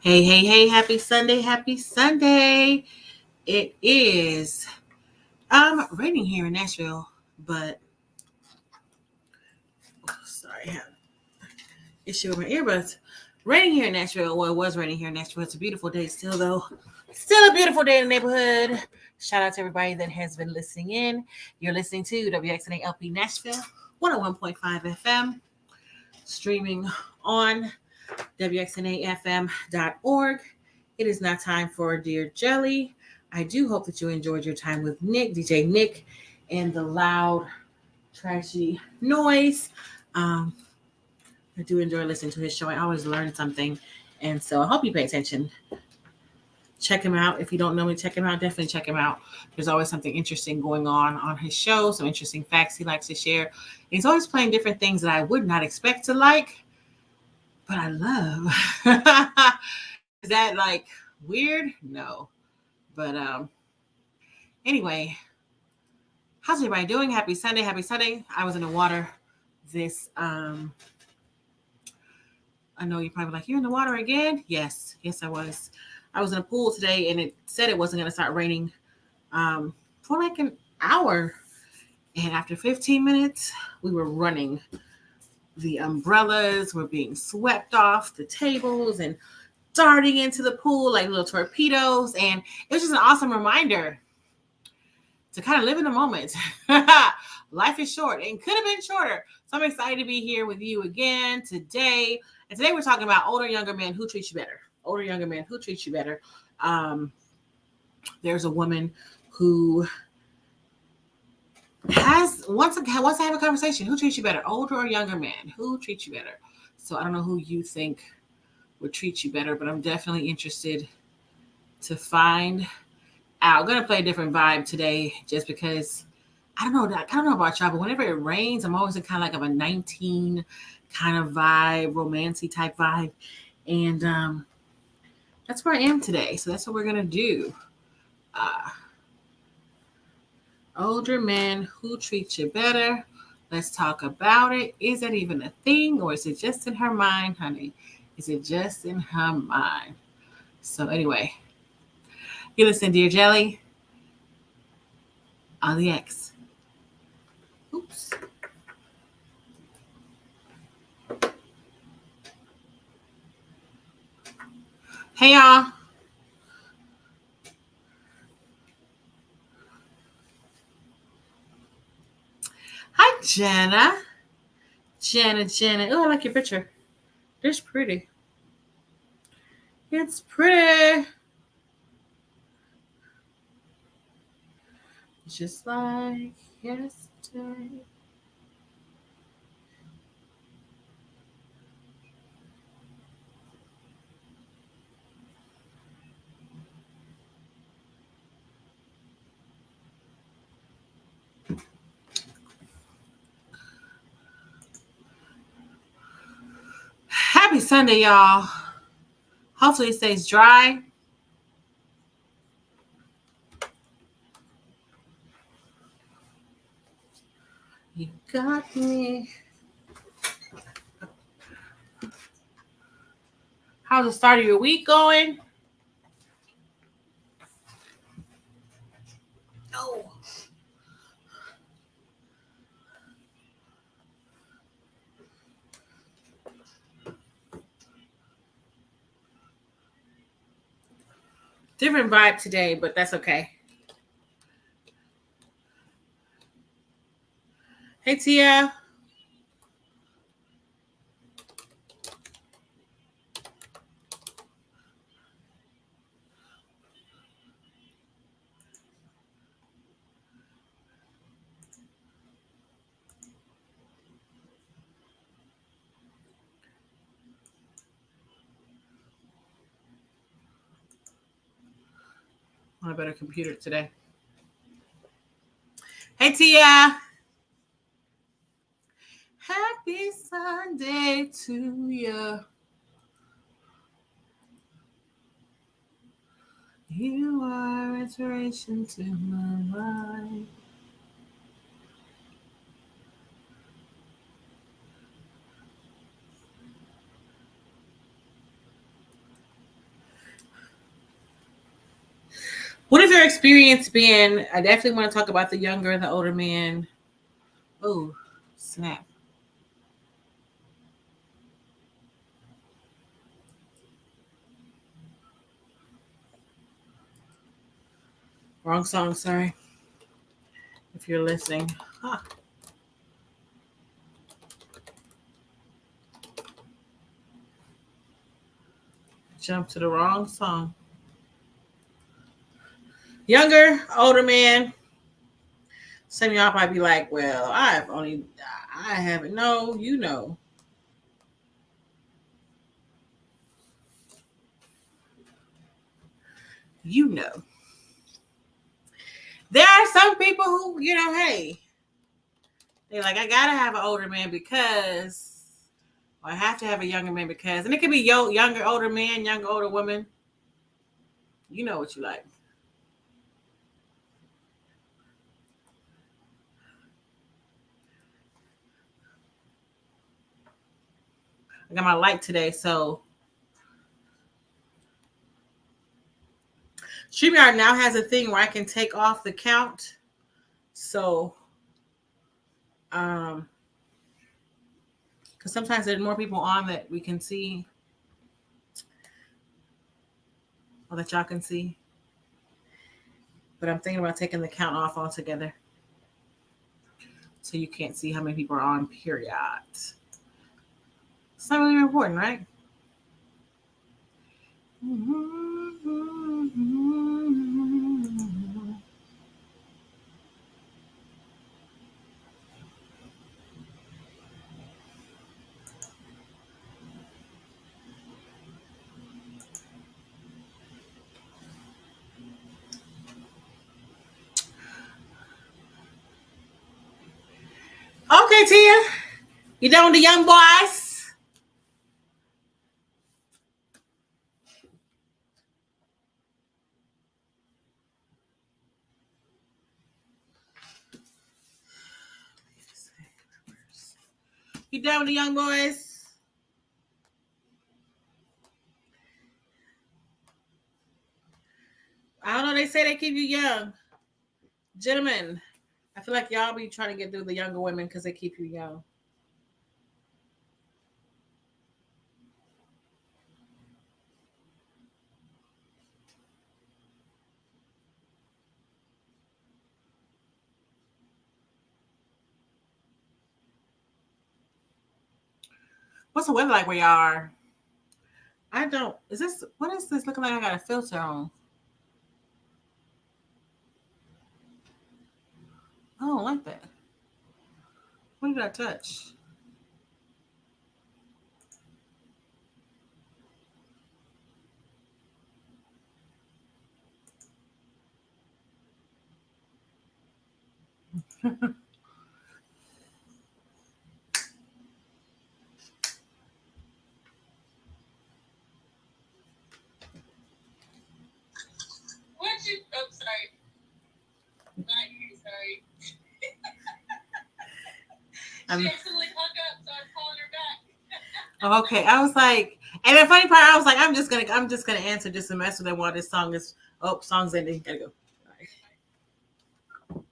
Hey, hey, hey, happy Sunday, happy Sunday. It is raining here in Nashville, but sorry, I have an issue with my earbuds. Raining here in Nashville. Well, it was raining here in Nashville. It's a beautiful day still though. Still a beautiful day in the neighborhood. Shout out to everybody that has been listening in. You're listening to WXNA LP Nashville 101.5 FM, streaming on WXNAFM.org. It is now time for Dear Jelly. I do hope that you enjoyed your time with Nick, DJ Nick, and the loud, trashy noise. Um, I do enjoy listening to his show. I always learn something. And so I hope you pay attention. Check him out. If you don't know me, check him out. Definitely check him out. There's always something interesting going on his show, some interesting facts he likes to share. He's always playing different things that I would not expect to like, but I love. Is that like weird? No. But anyway, how's everybody doing? Happy Sunday, happy Sunday. I was in the water this I know you're probably like, you're in the water again? Yes, I was. I was in a pool today and it said it wasn't gonna start raining for like an hour. And after 15 minutes, we were running. The umbrellas were being swept off the tables and darting into the pool like little torpedoes. And it was just an awesome reminder to kind of live in the moment. Life is short and could have been shorter. So I'm excited to be here with you again today. And today we're talking about older, younger men who treat you better. Older, younger men who treat you better. There's a woman who wants to have a conversation. Who treats you better, older or younger man? Who treats you better? So I don't know who you think would treat you better, but I'm definitely interested to find out. I'm gonna play a different vibe today, just because I don't know about y'all, but whenever it rains, I'm always in kind of like of a 19 kind of vibe, romancy type vibe, and that's where I am today. So that's what we're gonna do. Uh, Older men who treat you better. Let's talk about it. Is that even a thing, or is it just in her mind, honey? Is it just in her mind? So anyway, you listen, Dear Jelly, on the X. Oops. Hey y'all. Hi Jenna. Jenna. Oh, I like your picture. It's pretty. It's pretty. Just like yesterday. Happy Sunday, y'all. Hopefully it stays dry. You got me. How's the start of your week going? Oh. Different vibe today, but that's okay. Hey Tia. On a better computer today. Hey Tia. Happy Sunday to you. You are inspiration to my life. What has your experience been? I definitely want to talk about the younger and the older men. Oh, snap. Wrong song, sorry. If you're listening. Huh. Jump to the wrong song. Younger, older man. Some of y'all might be like, well, I haven't. No, you know. You know. There are some people who, hey, they're like, I gotta have an older man because, or I have to have a younger man because, and it could be younger, older man, younger, older woman. You know what you like. I got my light today, so StreamYard now has a thing where I can take off the count. So, because sometimes there's more people on that we can see, or that y'all can see. But I'm thinking about taking the count off altogether, so you can't see how many people are on. Period. It's not really important, right? Okay, Tia, you done with the young boys? You done with the young boys? I don't know. They say they keep you young, gentlemen. I feel like y'all be trying to get through the younger women because they keep you young. What's the weather like where y'all are? I don't. Is this what is this looking like? I got a filter on. I don't like that. What did I touch? What you? Oh, sorry. Not you. Sorry. She accidentally hung up, so I'm calling her back. Oh, okay. I was like, and the funny part, I was like, I'm just gonna answer just to mess with them while this song is. Oh, song's ending. Gotta go.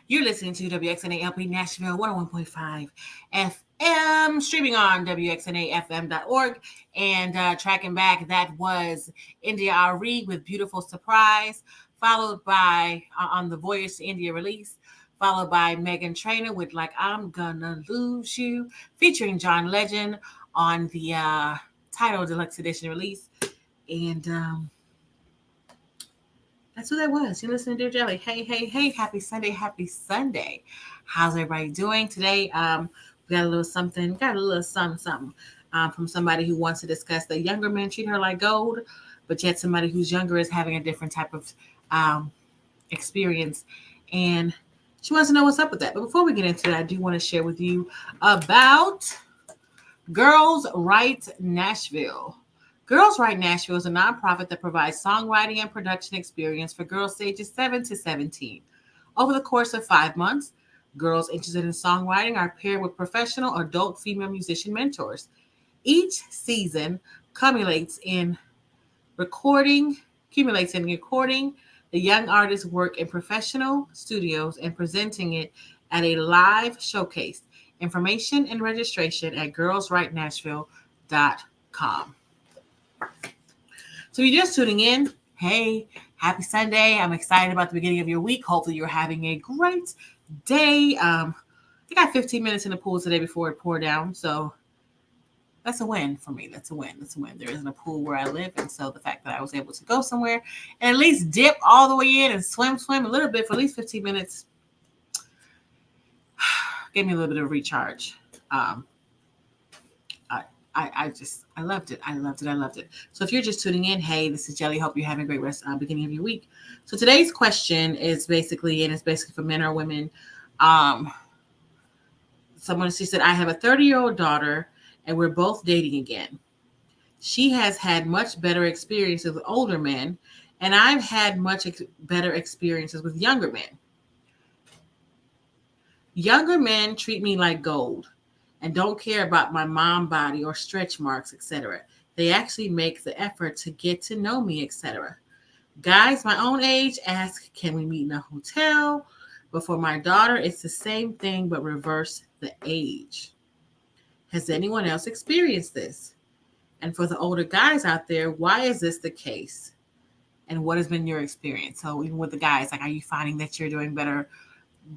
You're listening to WXNALP Nashville 101.5 FM, streaming on WXNAFM.org. And tracking back, that was India Ari with Beautiful Surprise, followed by on the Voyage to India release, followed by Megan Trainor with Like I'm Gonna Lose You, featuring John Legend on the Tidal Deluxe Edition release. And that's who that was. You listen to Dear Jelly. Hey, hey, hey, happy Sunday, happy Sunday. How's everybody doing today? We got a little something, something from somebody who wants to discuss the younger men treat her like gold, but yet somebody who's younger is having a different type of experience. And she wants to know what's up with that. But before we get into it, I do want to share with you about Girls Write Nashville. Girls Write Nashville is a nonprofit that provides songwriting and production experience for girls ages 7 to 17. Over the course of 5 months, girls interested in songwriting are paired with professional adult female musician mentors. Each season culminates in accumulating and recording the young artist's work in professional studios and presenting it at a live showcase. Information and registration at girlswritenashville.com. So if you're just tuning in, hey, happy Sunday. I'm excited about the beginning of your week. Hopefully you're having a great day. I got 15 minutes in the pool today before it poured down. So that's a win for me. That's a win. There isn't a pool where I live. And so the fact that I was able to go somewhere and at least dip all the way in and swim a little bit for at least 15 minutes gave me a little bit of recharge. I loved it. I loved it. So if you're just tuning in, hey, this is Jelly. Hope you're having a great beginning of your week. So today's question is basically for men or women. She said, I have a 30-year-old daughter and we're both dating again. She has had much better experiences with older men, and I've had much better experiences with younger men. Younger men treat me like gold and don't care about my mom body or stretch marks, etc. They actually make the effort to get to know me, etc. Guys my own age ask, can we meet in a hotel? But for my daughter, it's the same thing, but reverse the age. Has anyone else experienced this? And for the older guys out there, why is this the case? And what has been your experience? So even with the guys, like, are you finding that you're doing better?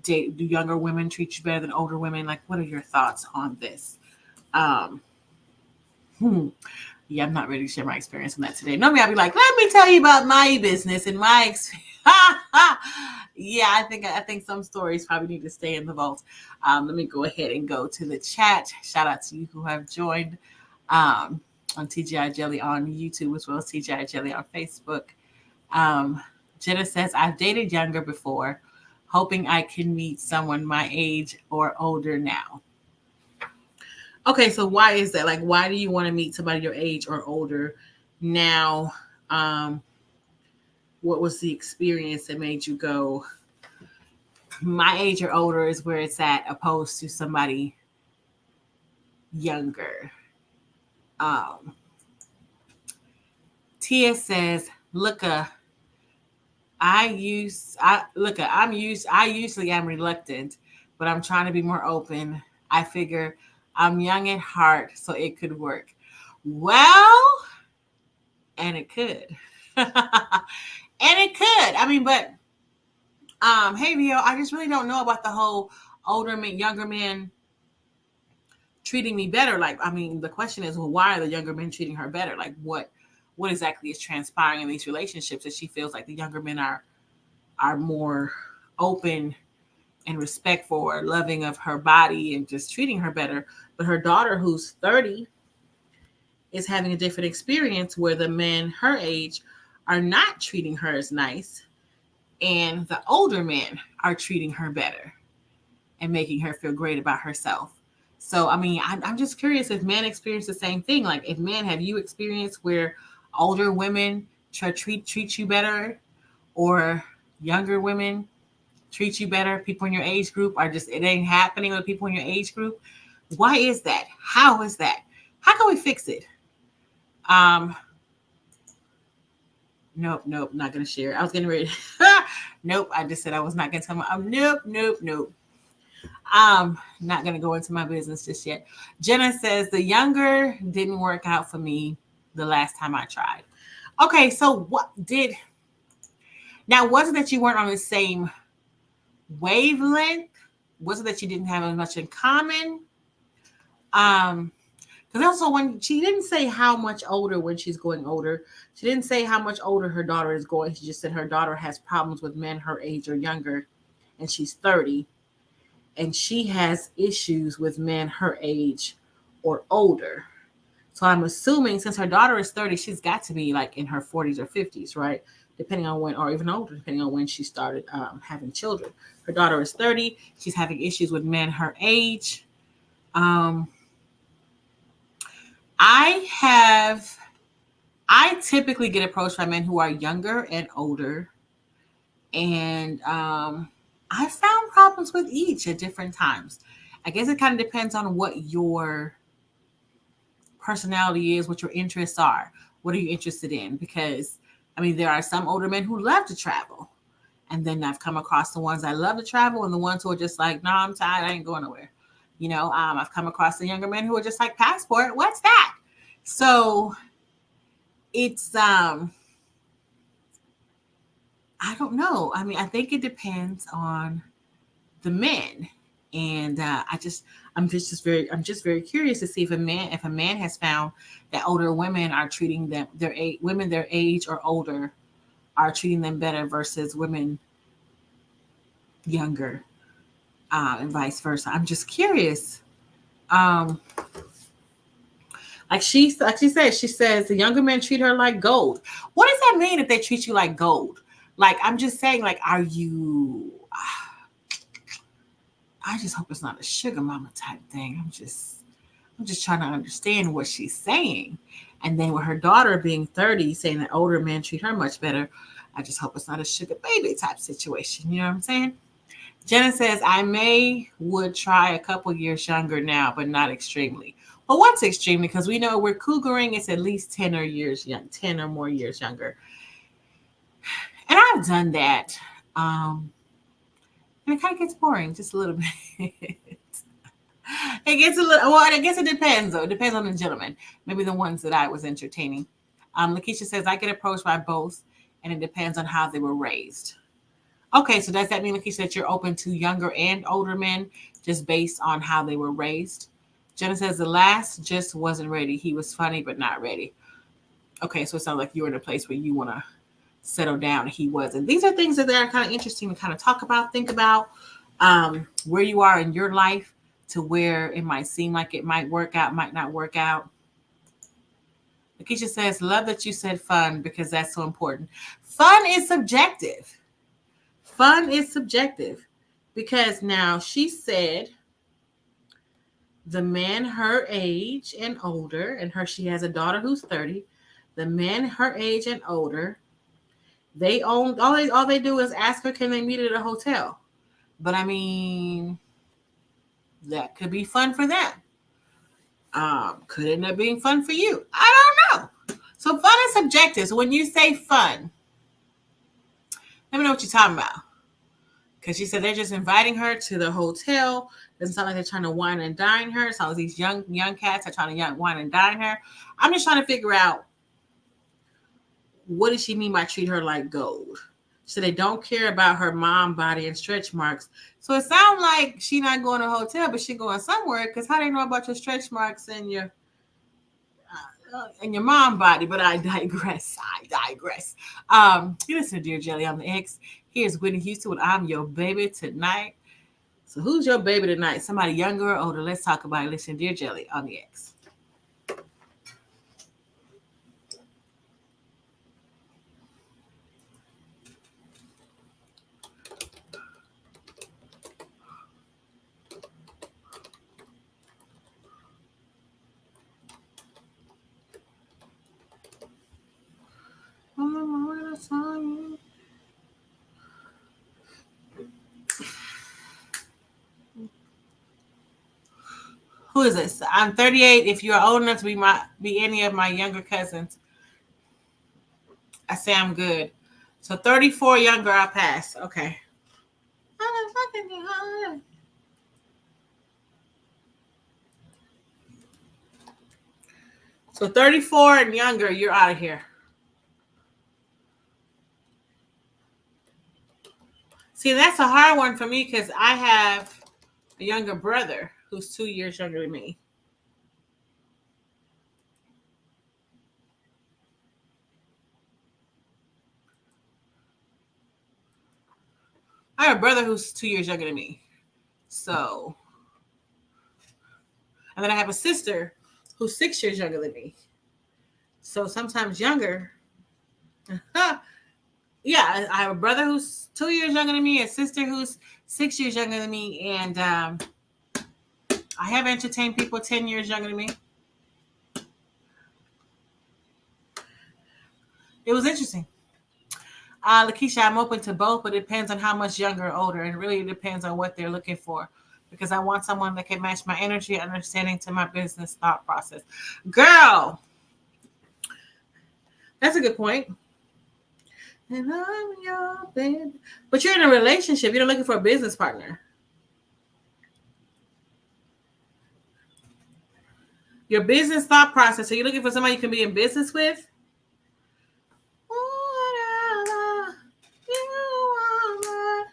Do younger women treat you better than older women? Like, what are your thoughts on this? Yeah, I'm not ready to share my experience on that today. Normally I'll be like, let me tell you about my business and my experience. Yeah, I think some stories probably need to stay in the vault. Let me go ahead and go to the chat. Shout out to you who have joined on TGI Jelly on YouTube as well as TGI Jelly on Facebook. Jenna says, I've dated younger before, hoping I can meet someone my age or older now. Okay, so why is that? Like, why do you want to meet somebody your age or older now? What was the experience that made you go, my age or older is where it's at, opposed to somebody younger? Tia says, I usually am reluctant, but I'm trying to be more open. I figure I'm young at heart, so it could work. Well, and it could. And it could. I mean, but hey Rio, I just really don't know about the whole older men, younger men treating me better. Like, I mean, the question is, well, why are the younger men treating her better? Like, what exactly is transpiring in these relationships that she feels like the younger men are more open and respectful or loving of her body and just treating her better. But her daughter, who's 30, is having a different experience where the men her age are not treating her as nice, and the older men are treating her better and making her feel great about herself. So, I mean, I'm just curious if men experience the same thing. Like, if men, have you experienced where older women treat you better, or younger women treat you better? People in your age group are just, it ain't happening with people in your age group. Why is that? How is that? How can we fix it? Nope, not gonna share. I was getting ready. Nope, I just said I was not gonna tell my. Nope. I'm not gonna go into my business just yet. Jenna says the younger didn't work out for me the last time I tried. Okay, so what did? Now, was it that you weren't on the same wavelength? Was it that you didn't have as much in common? Because also, when she didn't say how much older when she's going older, she didn't say how much older her daughter is going. She just said her daughter has problems with men her age or younger, and she's 30, and she has issues with men her age or older. So I'm assuming since her daughter is 30, she's got to be like in her 40s or 50s, right? Depending on when, or even older, depending on when she started having children. Her daughter is 30. She's having issues with men her age. I typically get approached by men who are younger and older, and I found problems with each at different times. I guess it kind of depends on what your personality is, what your interests are. What are you interested in? Because I mean, there are some older men who love to travel. And then I've come across the ones that love to travel and the ones who are just like, no, I'm tired. I ain't going nowhere. I've come across the younger men who are just like, passport, what's that? So it's, I don't know. I mean, I think it depends on the men. And I'm just very curious to see if a man has found that older women are treating them, women their age or older are treating them better versus women younger, and vice versa. I'm just curious. Um, she says the younger men treat her like gold. What does that mean if they treat you like gold? Like, I'm just saying, like, are you? I just hope it's not a sugar mama type thing. I'm just trying to understand what she's saying. And then with her daughter being 30, saying that older men treat her much better, I just hope it's not a sugar baby type situation. You know what I'm saying? Jenna says, would try a couple years younger now, but not extremely. Well, what's extremely? Because we know we're cougaring, it's at least 10 or more years younger. And I've done that. And it kind of gets boring just a little bit. It gets a little, well, I guess it depends, though. It depends on the gentleman. Maybe the ones that I was entertaining. Lakeisha says, I get approached by both, and it depends on how they were raised. Okay, so does that mean, Lakeisha, that you're open to younger and older men just based on how they were raised? Jenna says, the last just wasn't ready. He was funny, but not ready. Okay, so it sounds like you're in a place where you want to settle down. He wasn't. These are things that are kind of interesting to kind of talk about, think about, where you are in your life to where it might seem like it might work out, might not work out. Lakeisha says, love that you said fun because that's so important. Fun is subjective. Fun is subjective because now she said the man her age and older, and she has a daughter who's 30. The men her age and older, they own all they do is ask her, can they meet at a hotel? But I mean, that could be fun for them. Could it end up being fun for you? I don't know. So fun is subjective. So when you say fun, let me know what you're talking about. Because she said they're just inviting her to the hotel. Doesn't sound like they're trying to wine and dine her. It sounds like these young cats are trying to wine and dine her. I'm just trying to figure out, what does she mean by treat her like gold? So they don't care about her mom body and stretch marks. So it sounds like she not going to a hotel, but she going somewhere. Because how do they know about your stretch marks and your mom body? But I digress. You listen to Dear Jelly on the X. Here's Whitney Houston with I'm Your Baby Tonight. So who's your baby tonight? Somebody younger or older? Let's talk about it. Listen to Dear Jelly on the X. Who is this? I'm 38. If you're old enough to be any of my younger cousins, I say I'm good. So 34 younger, I'll pass. Okay. So 34 and younger, you're out of here. See, that's a hard one for me because I have a younger brother who's 2 years younger than me. I have a brother who's 2 years younger than me. So, and then I have a sister who's 6 years younger than me. So sometimes younger. Yeah, I have a brother who's 2 years younger than me, a sister who's 6 years younger than me, and I have entertained people 10 years younger than me. It was interesting. Lakeisha, I'm open to both, but it depends on how much younger or older. It really depends on what they're looking for. Because I want someone that can match my energy, understanding to my business thought process. Girl, That's a good point. And I'm your baby. But you're in a relationship. You're not looking for a business partner. Your business thought process. So you're looking for somebody you can be in business with? Whatever you want.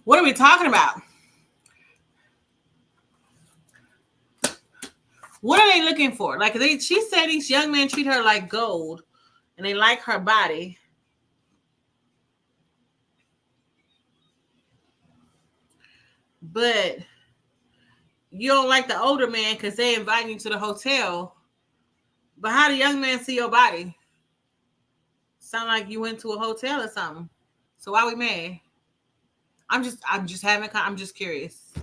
What are we talking about? What are they looking for? Like she said these young men treat her like gold and they like her body. But you don't like the older man because they invite you to the hotel. But how do young men see your body? Sound like you went to a hotel or something. So why we mad? I'm just curious.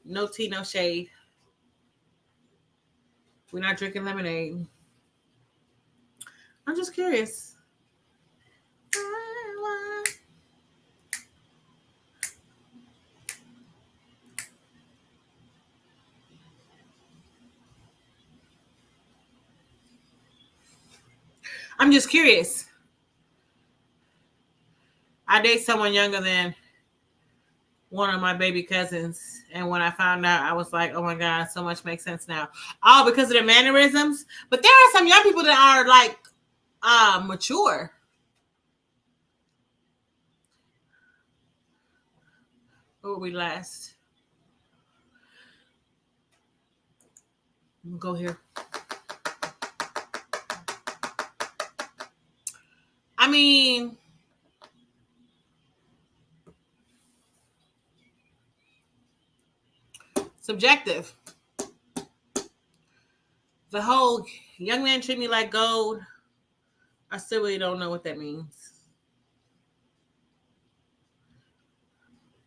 No tea, no shade. We're not drinking lemonade. I'm just curious. I'm just curious. I date someone younger than one of my baby cousins, and when I found out, I was like, "Oh my god, so much makes sense now." All because of their mannerisms. But there are some young people that are like mature. Where were we last? We'll go here. I mean, subjective. The whole young man treat me like gold. I still really don't know what that means.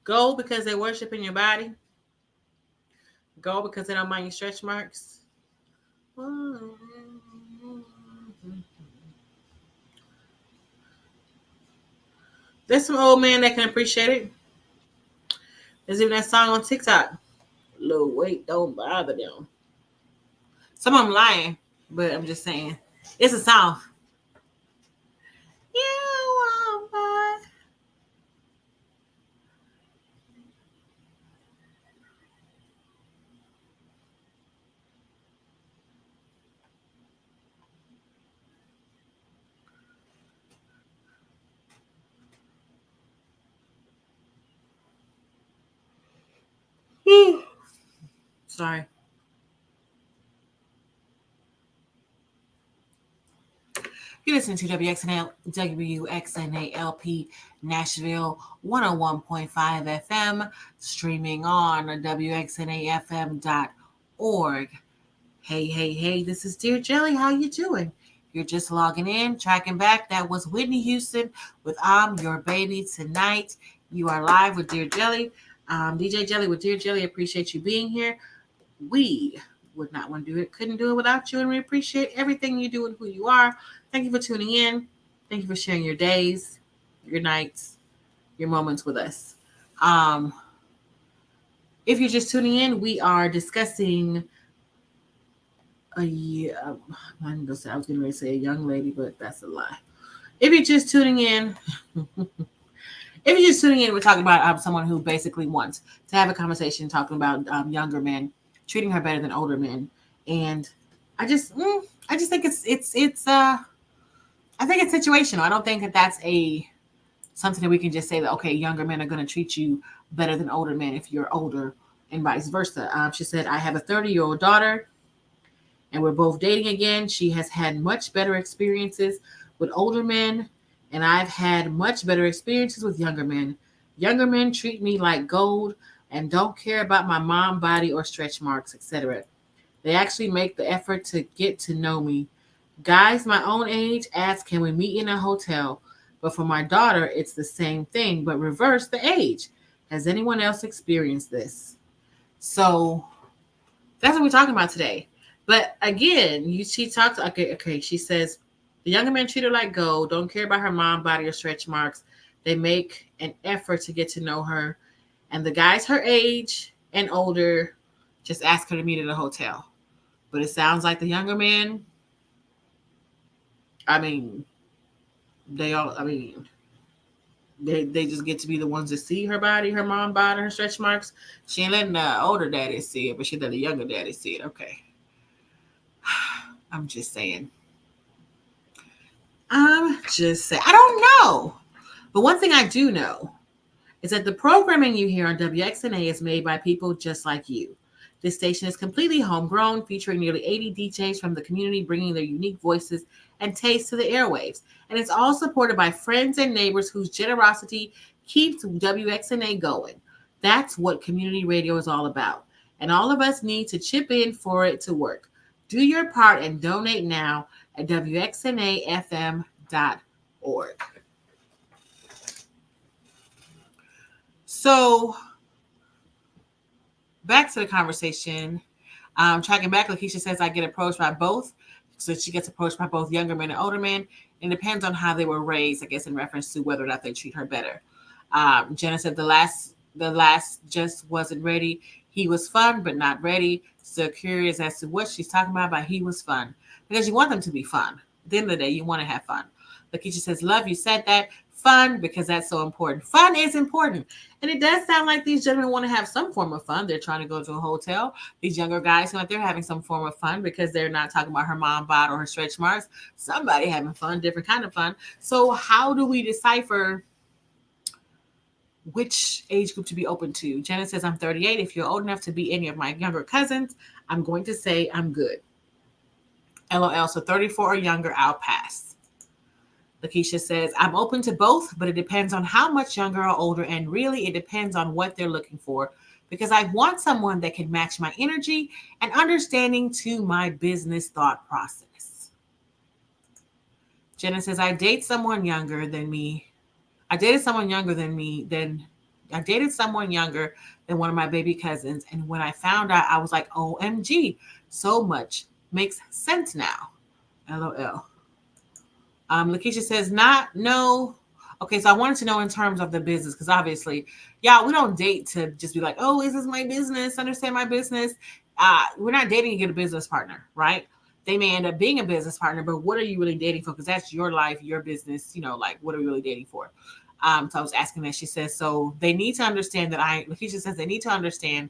Gold because they worship in your body. Gold because they don't mind your stretch marks. There's some old man that can appreciate it. There's even that song on TikTok. Low weight don't bother them. Some of them lying, but I'm just saying. It's a song. You want my... Sorry. You're listening to WXNALP Nashville 101.5 FM, streaming on WXNAFM.org. Hey, this is Dear Jelly. How you doing? You're just logging in, tracking back. That was Whitney Houston with I'm Your Baby Tonight. You are live with Dear Jelly. DJ Jelly with Dear Jelly. Appreciate you being here. We would not want to do it, couldn't do it without you, and we appreciate everything you do and who you are. Thank you for tuning in. Thank you for sharing your days, your nights, your moments with us. If you're just tuning in, we are discussing I was going to say a young lady, but that's a lie. If you're just tuning in, we're talking about someone who basically wants to have a conversation talking about younger men treating her better than older men, and I just think it's I think it's situational. I don't think that that's something that we can just say that okay, younger men are going to treat you better than older men if you're older, and vice versa. She said, "I have a 30-year-old daughter, and we're both dating again. She has had much better experiences with older men, and I've had much better experiences with younger men. Younger men treat me like gold and don't care about my mom body or stretch marks, etc. They actually make the effort to get to know me. Guys my own age ask, can we meet in a hotel? But for my daughter, it's the same thing, but reverse the age. Has anyone else experienced this?" So that's what we're talking about today. But again, she talks, okay. She says, the younger men treat her like gold, don't care about her mom body or stretch marks. They make an effort to get to know her. And the guys her age and older just ask her to meet at a hotel. But it sounds like the younger men, I mean, they just get to be the ones that see her body, her mom body, her stretch marks. She ain't letting the older daddy see it, but she let the younger daddy see it. Okay. I'm just saying. I don't know. But one thing I do know is that the programming you hear on WXNA is made by people just like you. This station is completely homegrown, featuring nearly 80 DJs from the community bringing their unique voices and tastes to the airwaves. And it's all supported by friends and neighbors whose generosity keeps WXNA going. That's what community radio is all about. And all of us need to chip in for it to work. Do your part and donate now at WXNAFM.org. So, back to the conversation. Tracking back, Lakeisha says, I get approached by both. So she gets approached by both younger men and older men. And it depends on how they were raised, I guess, in reference to whether or not they treat her better. Jenna said, the last just wasn't ready. He was fun, but not ready. So curious as to what she's talking about by he was fun. Because you want them to be fun. At the end of the day, you want to have fun. Lakeisha says, love, you said that. Fun, because that's so important. Fun is important. And it does sound like these gentlemen want to have some form of fun. They're trying to go to a hotel. These younger guys seem like they're having some form of fun because they're not talking about her mom bod or her stretch marks. Somebody having fun, different kind of fun. So how do we decipher which age group to be open to? Jenna says, I'm 38. If you're old enough to be any of my younger cousins, I'm going to say I'm good. LOL. So 34 or younger, I'll pass. Lakeisha says, I'm open to both, but it depends on how much younger or older, and really it depends on what they're looking for, because I want someone that can match my energy and understanding to my business thought process. Jenna says, I dated someone younger than one of my baby cousins, and when I found out, I was like, OMG, so much makes sense now. LOL. Lakeisha says, no. Okay, so I wanted to know in terms of the business, because obviously, we don't date to just be like, oh, is this my business? Understand my business. We're not dating to get a business partner, right? They may end up being a business partner, but what are you really dating for? Because that's your life, your business, like, what are we really dating for? So I was asking that. She says, so they need to understand Lakeisha says they need to understand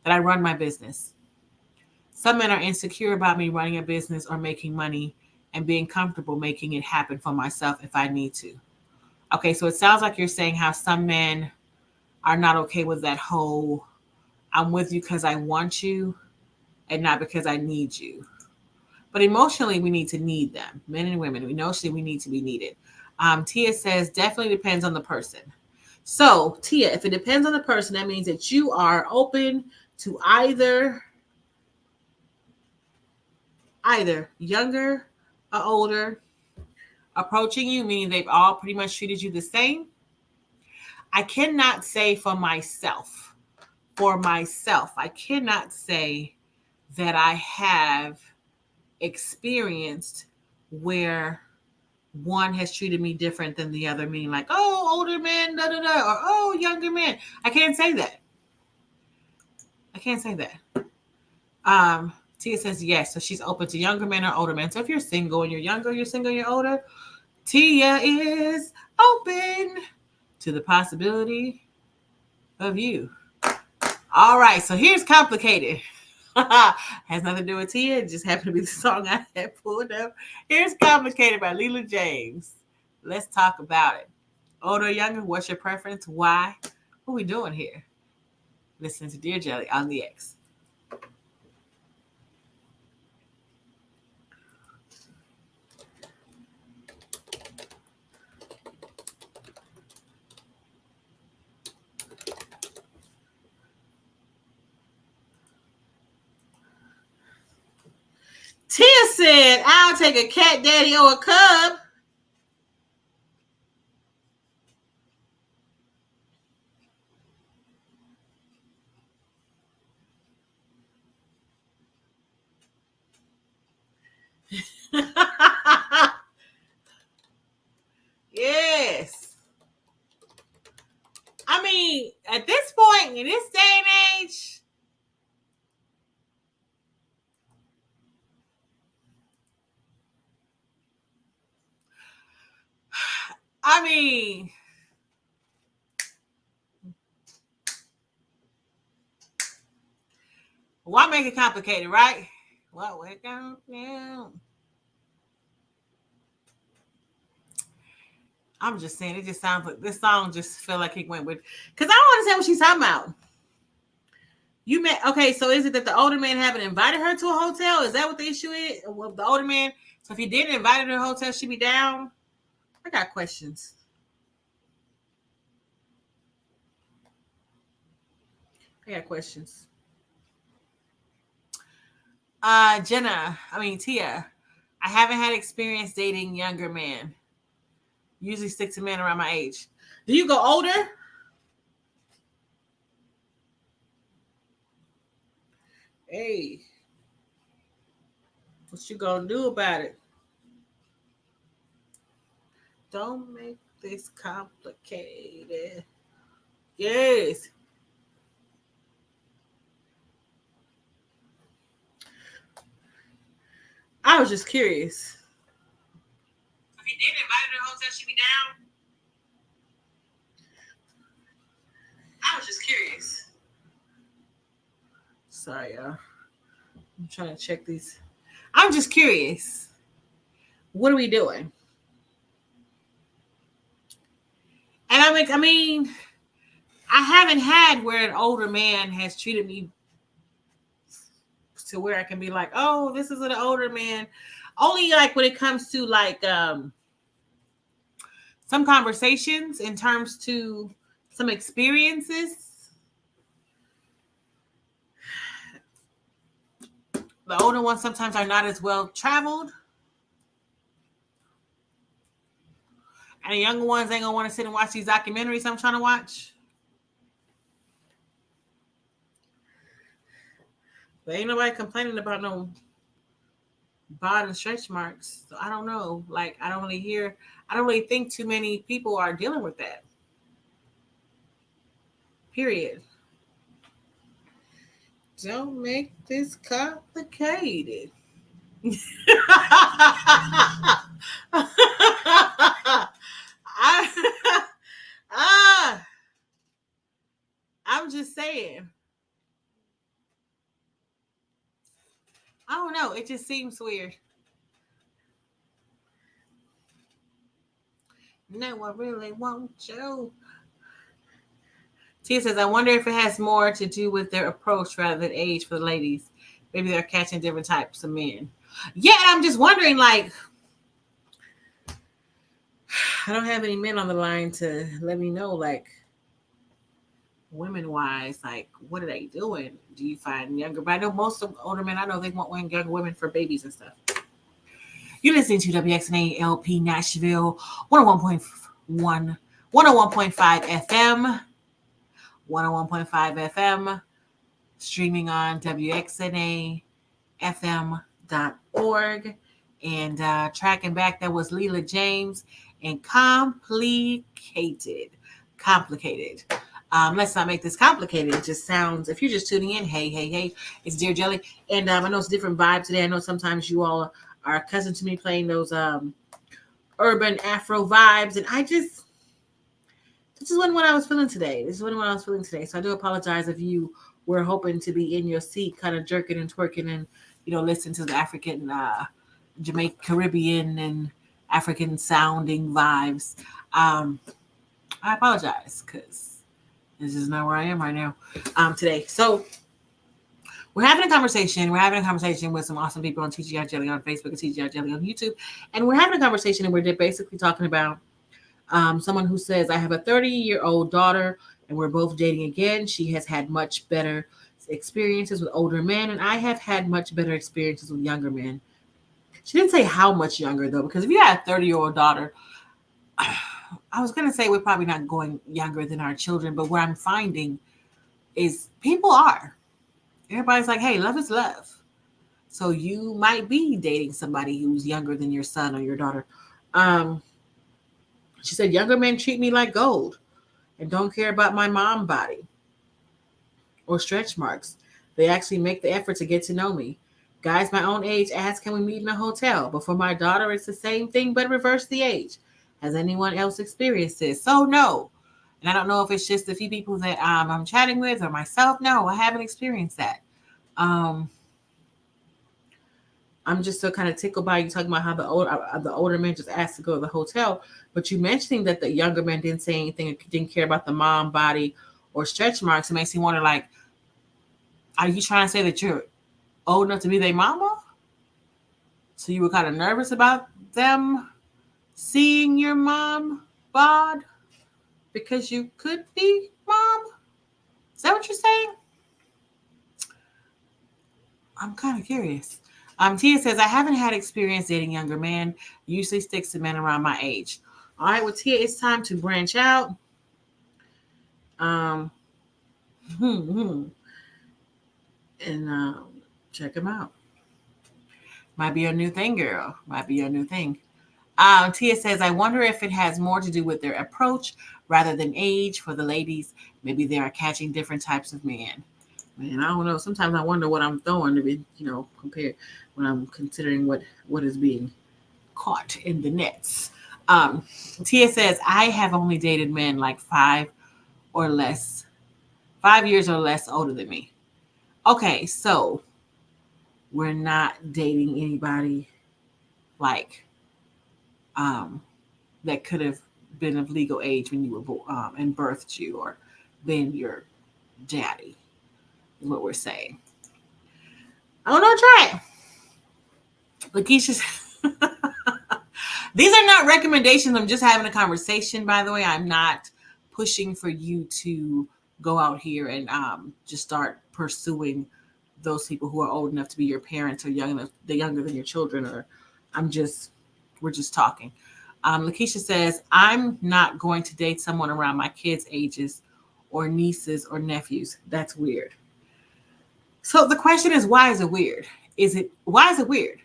that I run my business. Some men are insecure about me running a business or making money and being comfortable making it happen for myself if I need to. Okay, so it sounds like you're saying how some men are not okay with that whole, I'm with you because I want you and not because I need you. But emotionally, we need to need them. Men and women, emotionally, we need to be needed. Tia says, definitely depends on the person. So, Tia, if it depends on the person, that means that you are open to either younger or older approaching you, meaning they've all pretty much treated you the same. I cannot say for myself, I cannot say that I have experienced where one has treated me different than the other, meaning like, oh, older man, da da da, or oh, younger man. I can't say that. Tia says yes, so she's open to younger men or older men. So if you're single and you're younger, you're single, you're older, Tia is open to the possibility of you. All right, so here's Complicated. Has nothing to do with Tia. It just happened to be the song I had pulled up. Here's Complicated by Leela James. Let's talk about it. Older or younger, what's your preference? Why? What are we doing here? Listening to Dear Jelly on the X. Tia said, I'll take a cat daddy or a cub. Yes. I mean, at this point, in this day and age, I mean, why make it complicated, right? What we're gonna do? I'm just saying, it just sounds like this song just feel like it went with. Because I don't understand what she's talking about. You met okay, so is it that the older man haven't invited her to a hotel? Is that what the issue is? Well, the older man. So if he didn't invite her to a hotel, she'd be down. I got questions. I got questions. Tia. I haven't had experience dating younger men. Usually stick to men around my age. Do you go older? Hey, what you gonna do about it? Don't make this complicated. Yes. I was just curious. If he did invite her to the hotel, she'd be down. I was just curious. Sorry, y'all. I'm trying to check these. I'm just curious. What are we doing? And I haven't had where an older man has treated me to where I can be like, oh, this is an older man. Only like when it comes to like some conversations in terms to some experiences. The older ones sometimes are not as well traveled. And the younger ones ain't gonna want to sit and watch these documentaries I'm trying to watch. But ain't nobody complaining about no bottom stretch marks. So I don't know. Like I don't really think too many people are dealing with that. Period. Don't make this complicated. I, ah, I'm just saying. I don't know. It just seems weird. No, I really want you. Tia says, I wonder if it has more to do with their approach rather than age for the ladies. Maybe they're catching different types of men. Yeah, and I'm just wondering, like, I don't have any men on the line to let me know, like, women wise, like, what are they doing? Do you find younger? But I know most of older men, I know they want younger women for babies and stuff. You're listening to WXNA LP Nashville 101.1, 101.5 FM, 101.5 FM, streaming on WXNAFM.org. And tracking back, that was Leela James and Complicated. Complicated. Let's not make this complicated. It just sounds, if you're just tuning in, hey, it's Dear Jelly. And I know it's different vibes today. I know sometimes you all are accustomed to me playing those urban Afro vibes. And this wasn't what I was feeling today. So I do apologize if you were hoping to be in your seat, kind of jerking and twerking and, listen to the African, Jamaican, Caribbean and African sounding vibes. I apologize because this is not where I am right now today. So we're having a conversation. We're having a conversation with some awesome people on TGI Jelly on Facebook and TGI Jelly on YouTube. And we're having a conversation and we're basically talking about someone who says, I have a 30-year-old daughter and we're both dating again. She has had much better experiences with older men and I have had much better experiences with younger men. She didn't say how much younger though, because if you had a 30-year-old daughter, I was going to say we're probably not going younger than our children, but what I'm finding is people are. Everybody's like, hey, love is love. So you might be dating somebody who's younger than your son or your daughter. She said, younger men treat me like gold and don't care about my mom body or stretch marks. They actually make the effort to get to know me. Guys my own age ask, can we meet in a hotel? But for my daughter, it's the same thing, but reverse the age. Has anyone else experienced this? So no. And I don't know if it's just the few people that I'm chatting with or myself. No, I haven't experienced that. Um, I'm just so kind of tickled by you talking about how the older man just asked to go to the hotel, but you mentioning that the younger man didn't say anything, didn't care about the mom body or stretch marks. It makes me wonder, like, are you trying to say that you're old enough to be their mama? So you were kind of nervous about them seeing your mom bod because you could be mom? Is that what you're saying? I'm kind of curious. Tia says, I haven't had experience dating younger men. Usually sticks to men around my age. All right, well, Tia, it's time to branch out. Um, and check them out. Might be a new thing, girl. Might be a new thing. Tia says, I wonder if it has more to do with their approach rather than age for the ladies. Maybe they are catching different types of men. Man, I don't know. Sometimes I wonder what I'm throwing to be, compared when I'm considering what is being caught in the nets. Tia says, I have only dated men like 5 years or less older than me. Okay, so we're not dating anybody like that could have been of legal age when you were born and birthed you or been your daddy, is what we're saying. I don't know, try it. Lakeisha, these are not recommendations. I'm just having a conversation, by the way. I'm not pushing for you to go out here and just start pursuing those people who are old enough to be your parents or young enough, they're younger than your children, or we're just talking. Lakeisha says, I'm not going to date someone around my kids' ages or nieces or nephews. That's weird. So the question is, why is it weird? Why is it weird?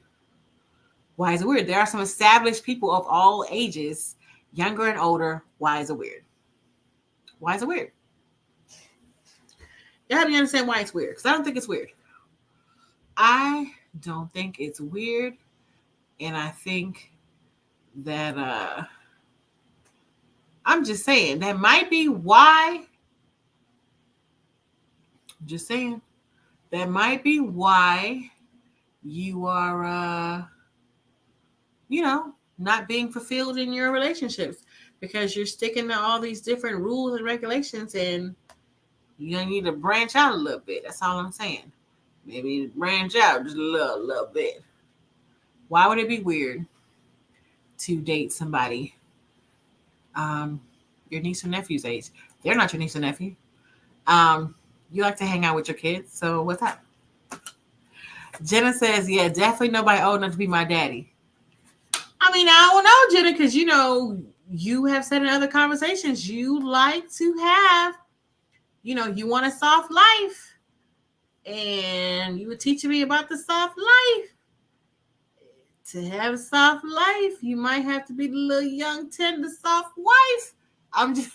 Why is it weird? There are some established people of all ages, younger and older. Why is it weird? Why is it weird? You help me understand why it's weird, because I don't think it's weird. I don't think it's weird, and I think that I'm just saying that might be why. I'm just saying that might be why you are not being fulfilled in your relationships, because you're sticking to all these different rules and regulations, and you're gonna need to branch out a little bit. That's all I'm saying. Maybe branch out just a little bit. Why would it be weird to date somebody your niece or nephew's age? They're not your niece or nephew. You like to hang out with your kids, so what's that? Jenna says, yeah, definitely nobody old enough to be my daddy. I mean, I don't know, Jenna, because you have said in other conversations you like to have, you want a soft life. And you were teaching me about the soft life. To have a soft life, you might have to be the little young, tender, soft wife. I'm just,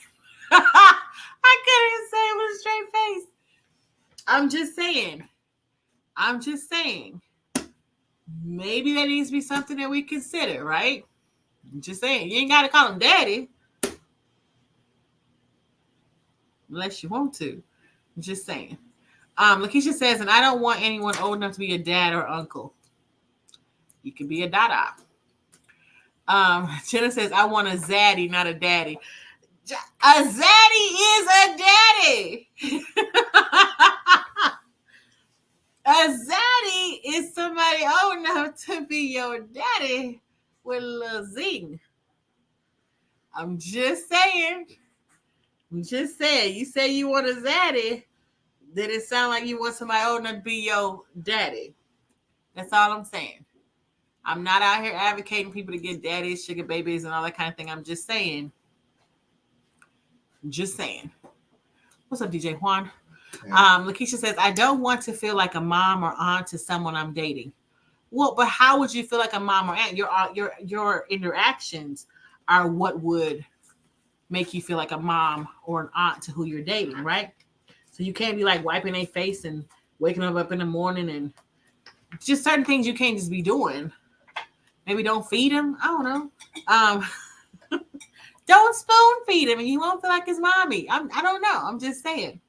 I couldn't even say it with a straight face. I'm just saying. Maybe that needs to be something that we consider, right? I'm just saying. You ain't got to call him daddy. Unless you want to. I'm just saying. Lakeisha says, and I don't want anyone old enough to be a dad or uncle. You can be a dada. Jenna says, I want a zaddy, not a daddy. A zaddy is a daddy. A zaddy is somebody old enough to be your daddy with a little zing. I'm just saying. You say you want a zaddy, then it sounds like you want somebody old enough to be your daddy. That's all I'm saying. I'm not out here advocating people to get daddies, sugar babies, and all that kind of thing. I'm just saying. What's up, DJ Juan? Lakeisha says, I don't want to feel like a mom or aunt to someone I'm dating. Well, but how would you feel like a mom or aunt? Your interactions are what would make you feel like a mom or an aunt to who you're dating, right? So you can't be like wiping their face and waking up in the morning, and just certain things you can't just be doing. Maybe don't feed them. I don't know. Don't spoon feed him and he won't feel like his mommy. I don't know. I'm just saying.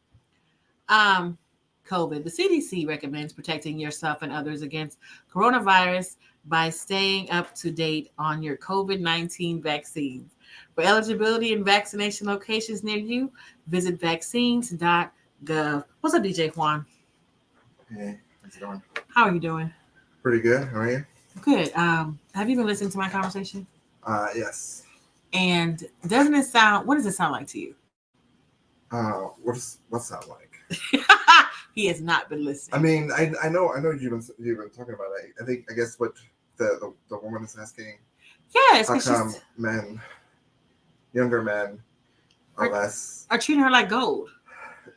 COVID. The CDC recommends protecting yourself and others against coronavirus by staying up to date on your COVID-19 vaccines. For eligibility and vaccination locations near you, visit vaccines.gov. What's up, DJ Juan? Hey, how's it going? How are you doing? Pretty good. How are you? Good. Have you been listening to my conversation? Yes. And doesn't it sound? What does it sound like to you? What's that like? He has not been listening. I mean, I know you've been talking about it. I guess what the woman is asking. Yes, how come younger men are treating her like gold?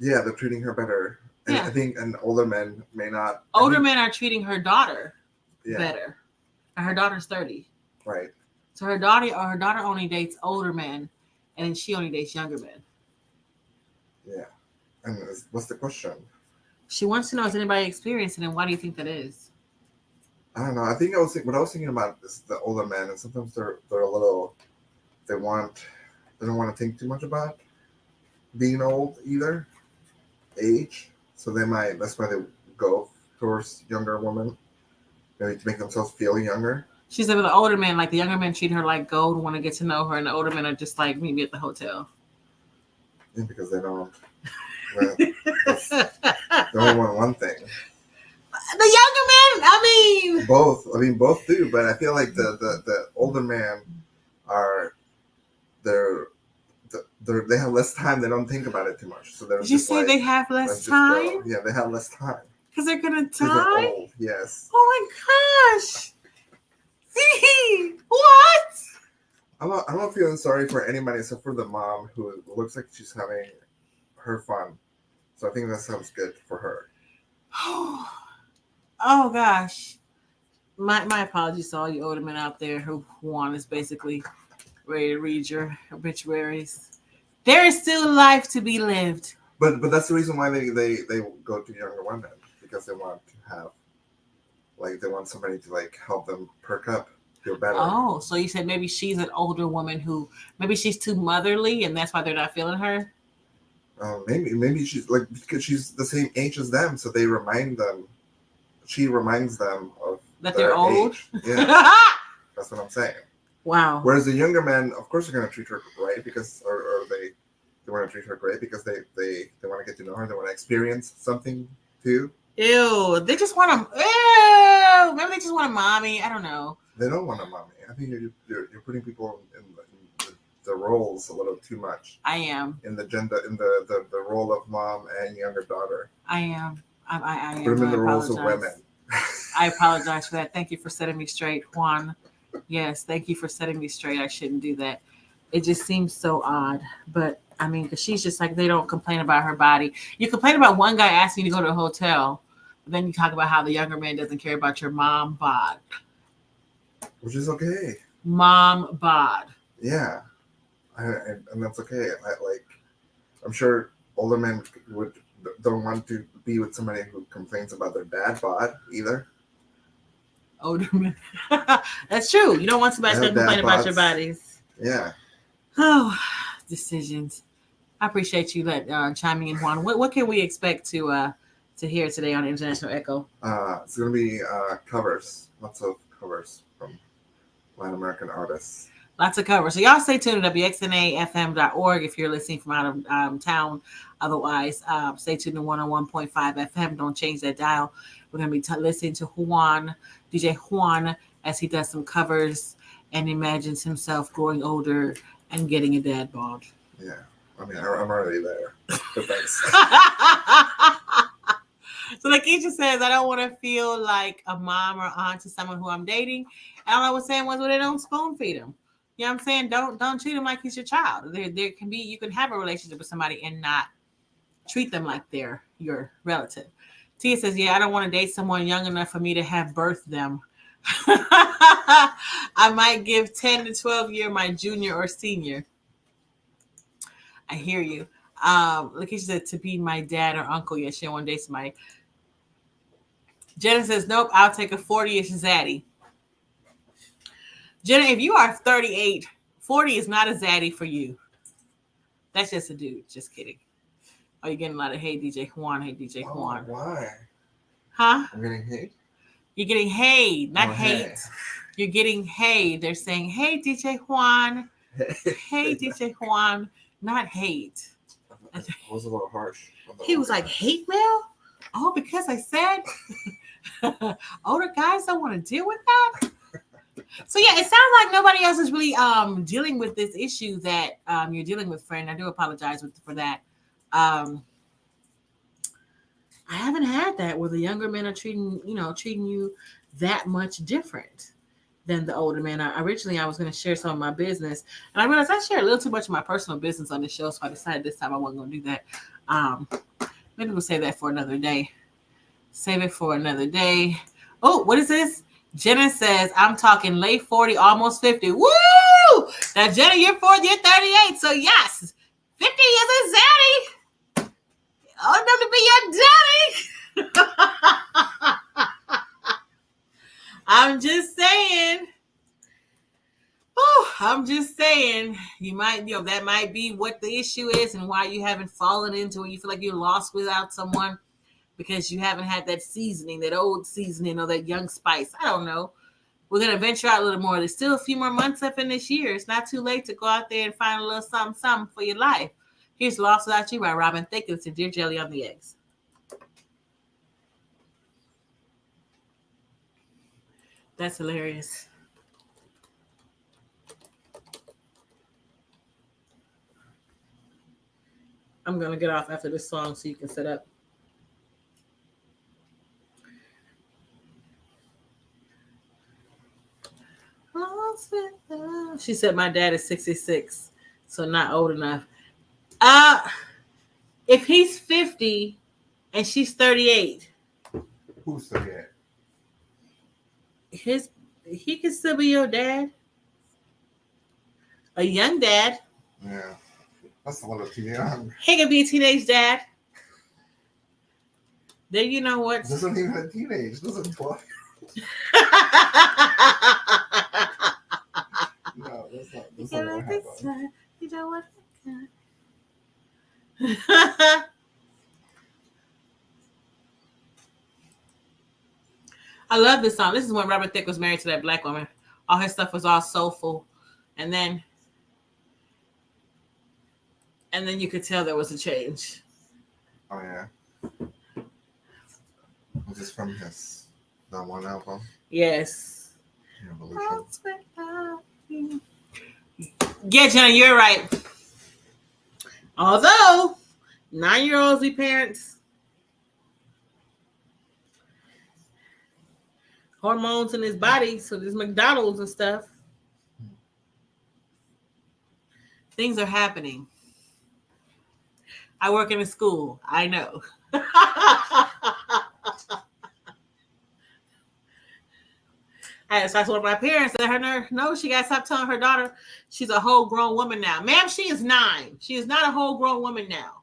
Yeah, they're treating her better. And I think older men may not. Older men are treating her daughter better. And her daughter's 30. Right. So her daughter only dates older men, and then she only dates younger men. Yeah. And what's the question? She wants to know, has anybody experienced it, and why do you think that is? I don't know. I think what I was thinking about is the older men, and sometimes they're a little. They don't want to think too much about being old either, age. So that's why they go towards younger women, maybe to make themselves feel younger. She said with the older men, like the younger men treat her like gold, want to get to know her, and the older men are just like, meet me at the hotel. Yeah, because they don't. Well, they only want one thing. The younger men, I mean, both do, but I feel like the older men they have less time. They don't think about it too much. So did you say they have less time? Yeah, they have less time. Because they're gonna die. They're old, yes. Oh my gosh! See what? I'm not feeling sorry for anybody except for the mom who looks like she's having her fun. So I think that sounds good for her. Oh gosh. My apologies to all you older men out there who Juan is basically ready to read your obituaries. There is still life to be lived. But that's the reason why they go to younger women, because they want to have, like, they want somebody to like help them perk up, feel better. Oh, so you said maybe she's an older woman who maybe she's too motherly and that's why they're not feeling her? Maybe she's like, because she's the same age as them, so she reminds them of that they're old. Age. Yeah. That's what I'm saying. Wow. Whereas the younger men, of course, are going to treat her right because, or they want to treat her great because they want to get to know her. They want to experience something too. Ew. They just want a. Ew. Maybe they just want a mommy. I don't know. They don't want a mommy. I think you're putting people in the roles a little too much. I am. In the gender, in the role of mom and younger daughter. I am. I am. Put them in the roles of women. I apologize for that. Thank you for setting me straight, Juan. Yes, thank you for setting me straight. I shouldn't do that. It just seems so odd. But, I mean, because she's just like, they don't complain about her body. You complain about one guy asking you to go to a hotel, but then you talk about how the younger man doesn't care about your mom bod. Which is okay. Mom bod. Yeah. And that's okay. I'm sure older men don't want to be with somebody who complains about their dad bod either. Older men. That's true. You don't want somebody to complain about your bodies. Yeah. Oh, decisions. I appreciate you chiming in, Juan. What can we expect to hear today on International Echo? It's going to be covers. Lots of covers from Latin American artists. Lots of covers. So y'all stay tuned to WXNAFM.org if you're listening from out of town. Otherwise, stay tuned to 101.5 FM. Don't change that dial. We're going to be listening to DJ Juan, as he does some covers and imagines himself growing older and getting a dad bod. Yeah. I mean, I'm already there. But thanks. So Lakeisha says, I don't want to feel like a mom or aunt to someone who I'm dating. And all I was saying was, well, they don't spoon feed him. You know what I'm saying? Don't treat him like he's your child. There can be, you can have a relationship with somebody and not treat them like they're your relative. Tia says, yeah, I don't want to date someone young enough for me to have birthed them. I might give 10 to 12 year my junior or senior. I hear you. Lakeisha said, to be my dad or uncle. Yes, she don't want to date somebody. Jenna says, nope, I'll take a 40-ish zaddy. Jenna, if you are 38, 40 is not a zaddy for you. That's just a dude. Just kidding. Oh, you're getting a lot of hey DJ Juan, hey DJ Juan. Why? Huh? I'm getting hate? You're getting hey, not hate. Hey. You're getting hey. They're saying, hey DJ Juan. Hey DJ Juan. Not hate. That was a little harsh. He was like, hate mail? Oh, because I said older guys don't want to deal with that. So yeah, it sounds like nobody else is really dealing with this issue that you're dealing with, friend. I do apologize for that. I haven't had that where the younger men are treating you that much different than the older men. Originally I was going to share some of my business, and I realized I share a little too much of my personal business on this show, so I decided this time I wasn't going to do that. Maybe we'll save that for another day. Save it for another day. Oh, what is this? Jenna says, I'm talking late 40, almost 50. Woo! Now, Jenna, you're 40, you're 38. So, yes, 50 is a zaddy. Old enough to be your daddy. I'm just saying. Oh, I'm just saying. You might, that might be what the issue is and why you haven't fallen into it. You feel like you're lost without someone, because you haven't had that seasoning, that old seasoning or that young spice. I don't know. We're going to venture out a little more. There's still a few more months up in this year. It's not too late to go out there and find a little something for your life. Here's Lost Without You by Robin Thicke. It's a Dear Jelly on the Eggs. That's hilarious. I'm going to get off after this song so you can set up. She said my dad is 66, so not old enough. If he's 50 and she's 38. Who's 38? He can still be your dad. A young dad. Yeah. That's a little too young. He could be a teenage dad. Then you know what? This isn't even a teenage. This is 12. No, that's not. That's not what happened. You know what? I love this song. This is when Robert Thicke was married to that black woman. All his stuff was all soulful, and then you could tell there was a change. Oh yeah. Was this from that one album? Yes. Evolution. Yeah, Jenna, you're right. Although 9-year-olds be parents, hormones in his body, so there's McDonald's and stuff. Things are happening. I work in a school. I know. I told my parents, let her know she got to stop telling her daughter she's a whole grown woman now. Ma'am, she is 9. She is not a whole grown woman now.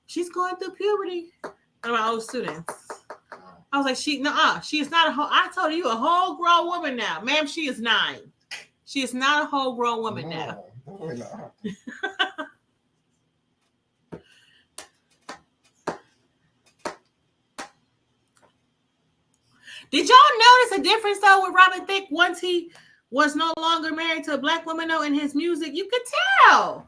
She's going through puberty. One of my old students. I was like, she is not a whole. I told you a whole grown woman now. Ma'am, she is 9. She is not a whole grown woman now. Definitely not. Did y'all notice a difference though with Robin Thicke once he was no longer married to a black woman though in his music? You could tell.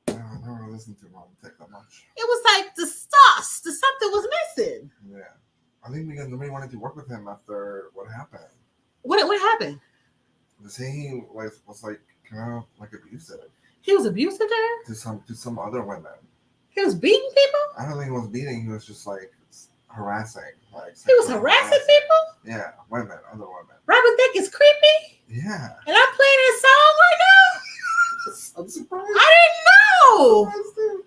I never listened to Robin Thicke that much. It was like the something was missing. Yeah. I think because nobody wanted to work with him after what happened. What happened? The same was like kind of like abusive. He was abusive there? To some other women. He was beating people? I don't think he was beating, he was just like harassing. He was harassing people? Yeah, other women. Robin Thicke is creepy? Yeah. And I'm playing his song right now? I'm surprised. I didn't know.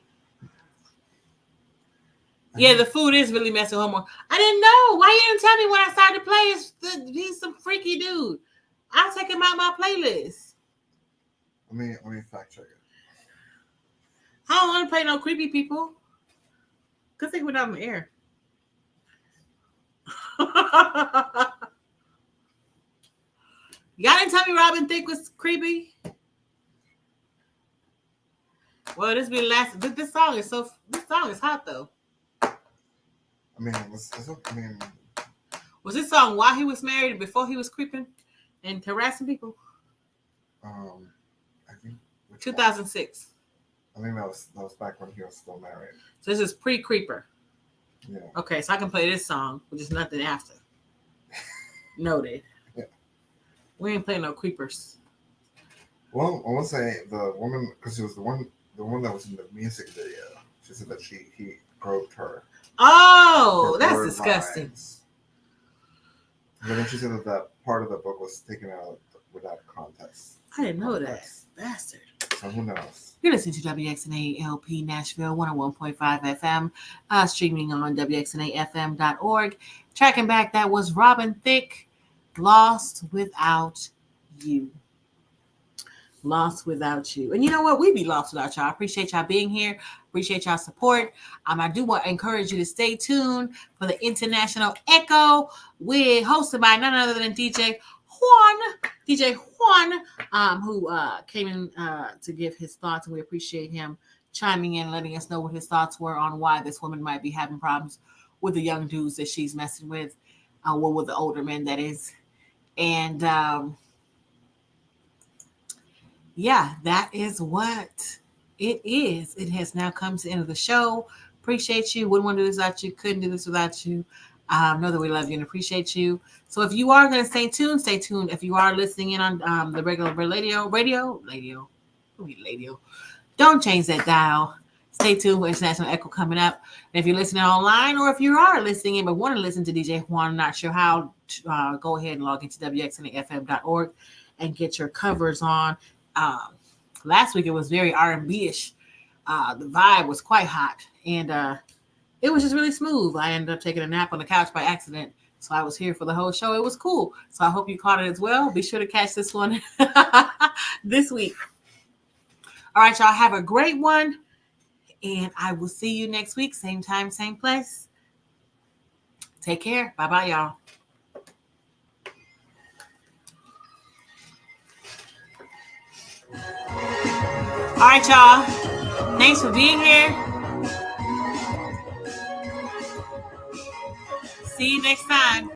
Yeah, the food is really messing homo. I didn't know. Why you didn't tell me when I started to play? He's some freaky dude. I'll take him out my playlist. Let me fact check it. I don't want to play no creepy people. Good thing we're not on the air. Y'all didn't tell me Robin Thicke was creepy. Well, this be the last. This song is hot though. I mean, was this song while he was married, before he was creeping and harassing people? I think 2006. I think that was back when he was still married. So this is pre-creeper. Yeah. Okay, so I can play this song, which is nothing after. Noted. Yeah. We ain't playing no creepers. Well, I will say the woman, because she was the one that was in the music video. She said that he groped her. Oh, that's disgusting. But then she said that part of the book was taken out without context. I didn't know that. Bastard. So who knows? You're listening to WXNA LP Nashville 101.5 FM, streaming on WXNAFM.org. Tracking back, that was Robin Thicke, Lost Without You. Lost Without You. And you know what? We be lost without y'all. I appreciate y'all being here. Appreciate y'all support. I do want to encourage you to stay tuned for the International Echo, hosted by none other than DJ Juan, who came in to give his thoughts, and we appreciate him chiming in, letting us know what his thoughts were on why this woman might be having problems with the young dudes that she's messing with, with the older men, that is. And yeah, that is what it is. It has now come to the end of the show. Appreciate you. Wouldn't want to do this without you. Couldn't do this without you. Know that we love you and appreciate you. So if you are going to stay tuned. If you are listening in on the regular radio, don't change that dial. Stay tuned for International Echo coming up. And if you're listening online, or if you are listening in but want to listen to DJ Juan, not sure how, go ahead and log into WXNAFM.org and get your covers on. Last week it was very R&B-ish. The vibe was quite hot, and it was just really smooth. I ended up taking a nap on the couch by accident, so I was here for the whole show. It was cool. So I hope you caught it as well. Be sure to catch this one this week. All right, y'all, have a great one, and I will see you next week. Same time, same place. Take care. Bye-bye, y'all. All right, y'all. Thanks for being here. See you next time.